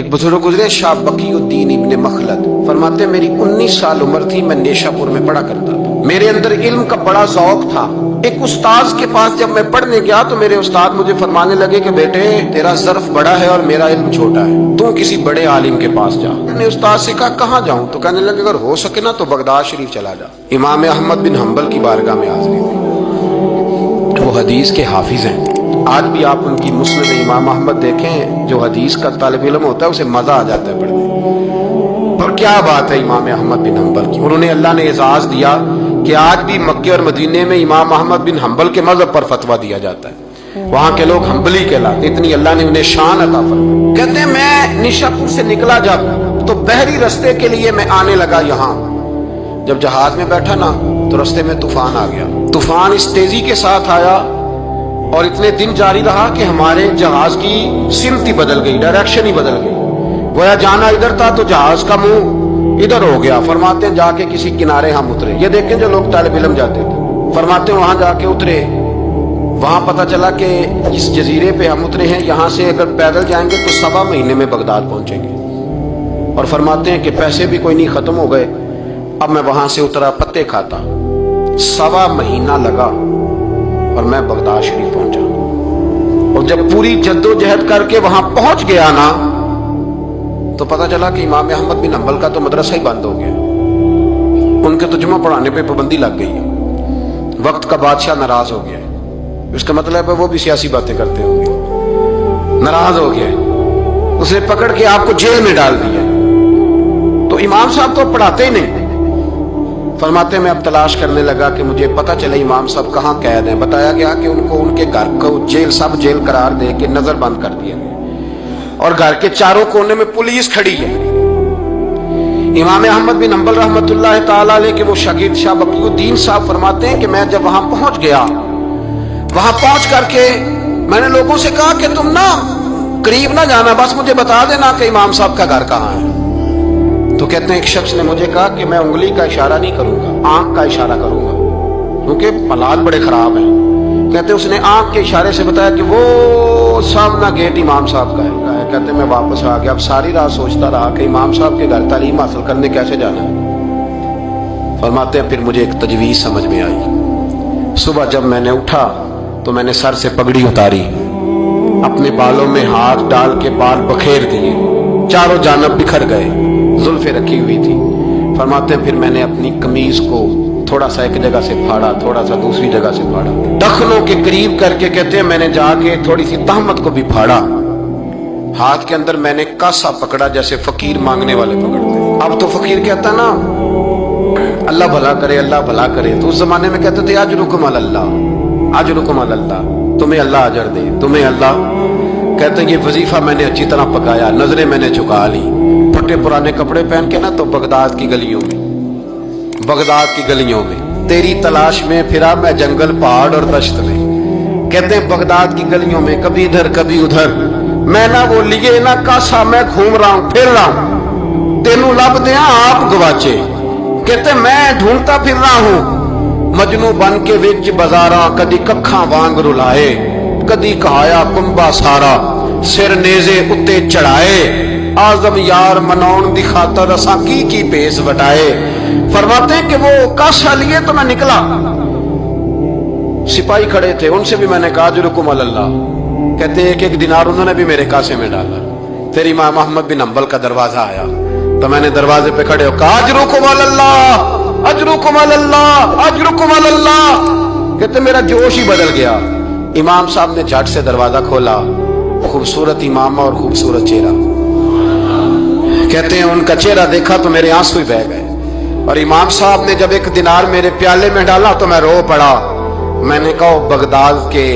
ایک بزرگ گزرے شاہ بقی الدین ابن مخلد، فرماتے میری 19 سال عمر تھی، میں نیشاپور میں پڑھا کرتا تھا، میرے اندر علم کا بڑا ذوق تھا۔ ایک استاذ کے پاس جب میں پڑھنے گیا تو میرے استاد مجھے فرمانے لگے کہ بیٹے تیرا ظرف بڑا ہے اور میرا علم چھوٹا ہے، تو کسی بڑے عالم کے پاس جا۔ میں نے استاد سے کہا کہاں جاؤں؟ تو کہنے لگے اگر ہو سکے نا تو بغداد شریف چلا جا۔ امام احمد بن حنبل کی بارگاہ میں حاضری ہوئی، وہ حدیث کے حافظ ہیں۔ آج بھی آپ ان کی مسند امام احمد دیکھیں، جو حدیث کا طالب علم ہوتا ہے اسے مزہ آ جاتا ہے پڑھنے پر۔ کیا بات ہے امام احمد بن حنبل کی، انہوں نے اللہ نے اعزاز دیا کہ آج بھی مکے اور مدینے میں امام احمد بن حنبل کے مذہب پر فتویٰ دیا جاتا ہے، وہاں کے لوگ حنبلی کہلاتے، اتنی اللہ نے انہیں شان عطا فرمائی۔ کہتے ہیں میں نیشاپور سے نکلا جب تو بحری رستے کے لیے میں آنے لگا یہاں، جب جہاز میں بیٹھا نا تو رستے میں طوفان آ گیا۔ طوفان اس تیزی کے ساتھ آیا اور اتنے دن جاری رہا کہ ہمارے جہاز کی سمت ہی بدل گئی، ڈائریکشن ہی بدل گئی، گویا جانا ادھر تھا تو جہاز کا منہ ادھر ہو گیا۔ فرماتے ہیں جا کے کسی کنارے ہم اترے، یہ دیکھیں جو لوگ طالب علم جاتے تھے، فرماتے ہیں وہاں جا کے اترے، وہاں پتہ چلا کہ اس جزیرے پہ ہم اترے ہیں، یہاں سے اگر پیدل جائیں گے تو 7 مہینے میں بغداد پہنچیں گے۔ اور فرماتے ہیں کہ پیسے بھی کوئی نہیں، ختم ہو گئے۔ اب میں وہاں سے اترا پتے کھاتا، 1.25 مہینہ لگا اور میں بغداد شریف پہنچا۔ اور جب پوری جد و جہد کر کے وہاں پہنچ گیا نا تو پتہ چلا کہ امام احمد بن حنبل کا تو مدرسہ ہی بند ہو گیا، ان کے تو جمعہ پڑھانے پہ پابندی لگ گئی ہے، وقت کا بادشاہ ناراض ہو گیا ہے۔ اس کا مطلب ہے وہ بھی سیاسی باتیں کرتے ہوں گے، ناراض ہو گیا، اس نے پکڑ کے آپ کو جیل میں ڈال دیا۔ تو امام صاحب تو پڑھاتے ہی نہیں۔ فرماتے میں اب تلاش کرنے لگا کہ مجھے پتہ چلے امام صاحب کہاں قید ہیں۔ بتایا گیا کہ ان کو ان کے گھر کو جیل، سب جیل قرار دے کے نظر بند کر دیا گیا اور گھر کے چاروں کونے میں پولیس کھڑی ہے۔ امام احمد بن حنبل رحمۃ اللہ تعالی علیہ کے وہ شاگرد شاہ بقی الدین صاحب فرماتے ہیں کہ میں جب وہاں پہنچ گیا، وہاں پہنچ کر کے میں نے لوگوں سے کہا کہ تم نا قریب نہ جانا، بس مجھے بتا دینا کہ امام صاحب کا گھر کہاں ہے۔ تو کہتے ہیں ایک شخص نے مجھے کہا کہ میں انگلی کا اشارہ نہیں کروں گا، آنکھ کا اشارہ کروں گا، کیونکہ حالات بڑے خراب ہیں۔ کہتے ہیں اس نے آنکھ کے اشارے سے بتایا کہ وہ سامنا گیٹ امام صاحب کا ہے۔ کہتے ہیں میں واپس آ گیا، اب ساری رات سوچتا رہا کہ امام صاحب کے گھر تعلیم حاصل کرنے کیسے جانا ہے۔ فرماتے ہیں پھر مجھے ایک تجویز سمجھ میں آئی۔ صبح جب میں نے اٹھا تو میں نے سر سے پگڑی اتاری، اپنے بالوں میں ہاتھ ڈال کے بال بکھیر دیے، چاروں جانب بکھر گئے، زلفیں رکھی ہوئی تھی۔ فرماتے ہیں پھر میں نے اپنی قمیض کو تھوڑا سا ایک جگہ سے پھاڑا، تھوڑا سا دوسری جگہ سے پھاڑا، ٹخنوں کے قریب کر کے کہتے ہیں میں نے جا کے تھوڑی سی تہمت کو بھی پھاڑا۔ ہاتھ کے اندر میں نے کاسا پکڑا جیسے فقیر مانگنے والے پکڑتے۔ اب تو فقیر کہتا نا اللہ بھلا کرے، اللہ بھلا کرے، تو اس زمانے میں کہتے تھے اجرکم علی اللہ، اجرکم علی اللہ، تمہیں اللہ اجر دے، تمہیں اللہ۔ کہتے ہیں یہ وظیفہ میں نے اچھی طرح پکایا، نظریں میں نے چکا لی، پھٹے پرانے کپڑے پہن کے نا تو بغداد کی گلیوں میں، بغداد کی گلیوں میں تیری تلاش میں پھرا میں جنگل پہاڑ اور دشت میں۔ کہتے ہیں بغداد کی گلیوں میں کبھی ادھر کبھی ادھر، میں نہ وہ لیے نہ کاسا، میں گھوم رہا ہوں پھر رہا ہوں، تینوں لب دیا آپ گواچے۔ کہتے ہیں میں ڈھونڈتا پھر رہا ہوں مجنو بن کے وچ بازاراں، کدی ککھاں وانگ رلائے، کدی کہایا کنبا سارا، سر نیزے اتے چڑھائے، آزم یار مناؤن دی خاطر اساں کی پیس وٹائے۔ فرماتے ہیں کہ وہ کاسا لیے تو میں نکلا، سپاہی کھڑے تھے، ان سے بھی میں نے کہا اجرکم علی اللہ۔ کہتے ہیں ایک دینار انہوں نے بھی میرے کاسے میں ڈالا۔ پھر امام احمد بن حنبل کا دروازہ آیا تو میں نے دروازے پہ کھڑے ہو کہا اجرکم علی اللہ، اجرکم علی اللہ، اجرکم علی اللہ۔ کہتے میرا جوش ہی بدل گیا۔ امام صاحب نے جھٹ سے دروازہ کھولا، خوبصورت امامہ اور خوبصورت چہرہ۔ کہتے ہیں ان کا چہرہ دیکھا تو میرے آنسو ہی بہہ گئے، اور امام صاحب نے جب 1 دینار میرے پیالے میں ڈالا تو میں رو پڑا۔ میں نے کہا بغداد کے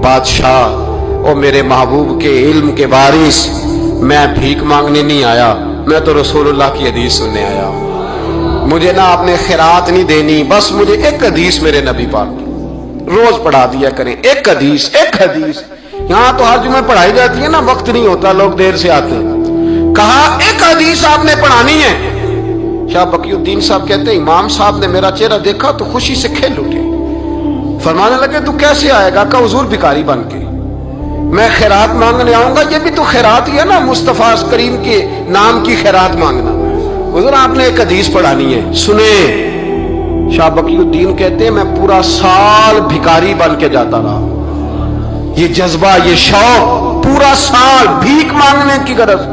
بادشاہ اور میرے محبوب کے علم کے وارث، میں بھیک مانگنے نہیں آیا، میں تو رسول اللہ کی حدیث سننے آیا۔ مجھے نہ آپ نے خیرات نہیں دینی، بس مجھے ایک حدیث میرے نبی پاک روز پڑھا دیا کریں، ایک حدیث، ایک حدیث۔ یہاں تو ہر جمعہ پڑھائی جاتی ہے نا، وقت نہیں ہوتا، لوگ دیر سے آتے ہیں۔ کہا ایک حدیث آپ نے پڑھانی ہے۔ شاہ بقی الدین صاحب کہتے ہیں امام صاحب نے میرا چہرہ دیکھا تو خوشی سے کھل اٹھے، فرمانے لگے تو کیسے آئے گا؟ کہا حضور بھکاری بن کے۔ میں خیرات مانگنے آؤں گا. یہ بھی تو خیرات ہی ہے نا, مصطفیٰ کریم کے نام کی خیرات مانگنا. حضور آپ نے ایک حدیث پڑھانی ہے, سنیں. شاہ بقی الدین کہتے ہیں میں پورا سال بھکاری بن کے جاتا رہا. یہ جذبہ, یہ شوق, پورا سال بھیک مانگنے کی غرض.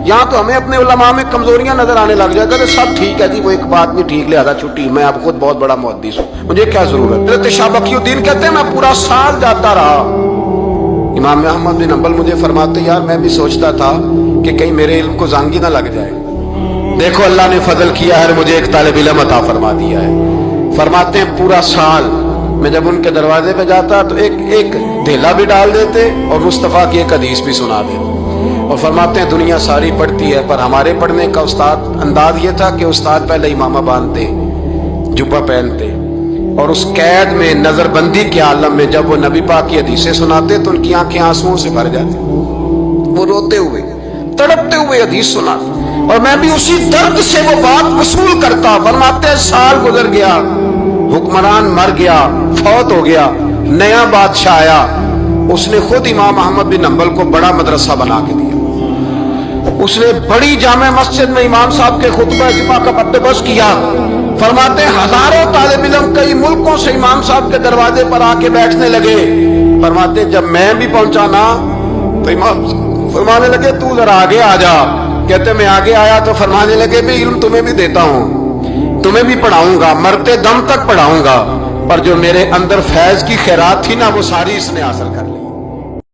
یہاں تو ہمیں اپنے علماء میں کمزوریاں نظر آنے لگ جائے گا. سب ٹھیک ہے جی, وہ ایک بات نہیں ٹھیک, لہذا چھٹی, میں اب خود بہت بڑا محدث ہوں, مجھے کیا ضرورت. حضرت شاہ بقی الدین کہتے ہیں میں پورا سال جاتا رہا. امام احمد بن حنبل مجھے فرماتے یار میں بھی سوچتا تھا کہ کہیں میرے علم کو زنگ ہی نہ لگ جائے. دیکھو اللہ نے فضل کیا ہے, مجھے ایک طالب علم عطا فرما دیا ہے. فرماتے ہیں پورا سال میں جب ان کے دروازے پہ جاتا تو ایک دھیلا بھی ڈال دیتے اور مصطفیٰ کی ایک حدیث بھی سنا دیتے. اور فرماتے ہیں دنیا ساری پڑھتی ہے, پر ہمارے پڑھنے کا استاد انداز یہ تھا کہ استاد پہلے امامہ باندھتے, جبہ پہنتے, اور اس قید میں نظر بندی کے عالم میں جب وہ نبی پاک کی حدیثیں سناتے تو ان کی آنکھیں آنسوؤں سے بھر جاتی. وہ روتے ہوئے تڑپتے ہوئے حدیث سناتے, اور میں بھی اسی درد سے وہ بات وصول کرتا. فرماتے ہیں سال گزر گیا, حکمران مر گیا, فوت ہو گیا, نیا بادشاہ آیا. اس نے خود امام احمد بن حنبل کو بڑا مدرسہ بنا کے دیا. اس نے بڑی جامع مسجد میں امام صاحب کے خطبہ جمعہ کا بندوبست کیا. فرماتے ہیں ہزاروں طالب علم کئی ملکوں سے امام صاحب کے دروازے پر آ کے بیٹھنے لگے. فرماتے ہیں جب میں بھی پہنچا نا تو امام فرمانے لگے تو ذرا آگے آ جا. کہتے میں آگے آیا تو فرمانے لگے بھی علم تمہیں بھی دیتا ہوں, تمہیں بھی پڑھاؤں گا, مرتے دم تک پڑھاؤں گا, پر جو میرے اندر فیض کی خیرات تھی نا وہ ساری اس نے حاصل کر لی.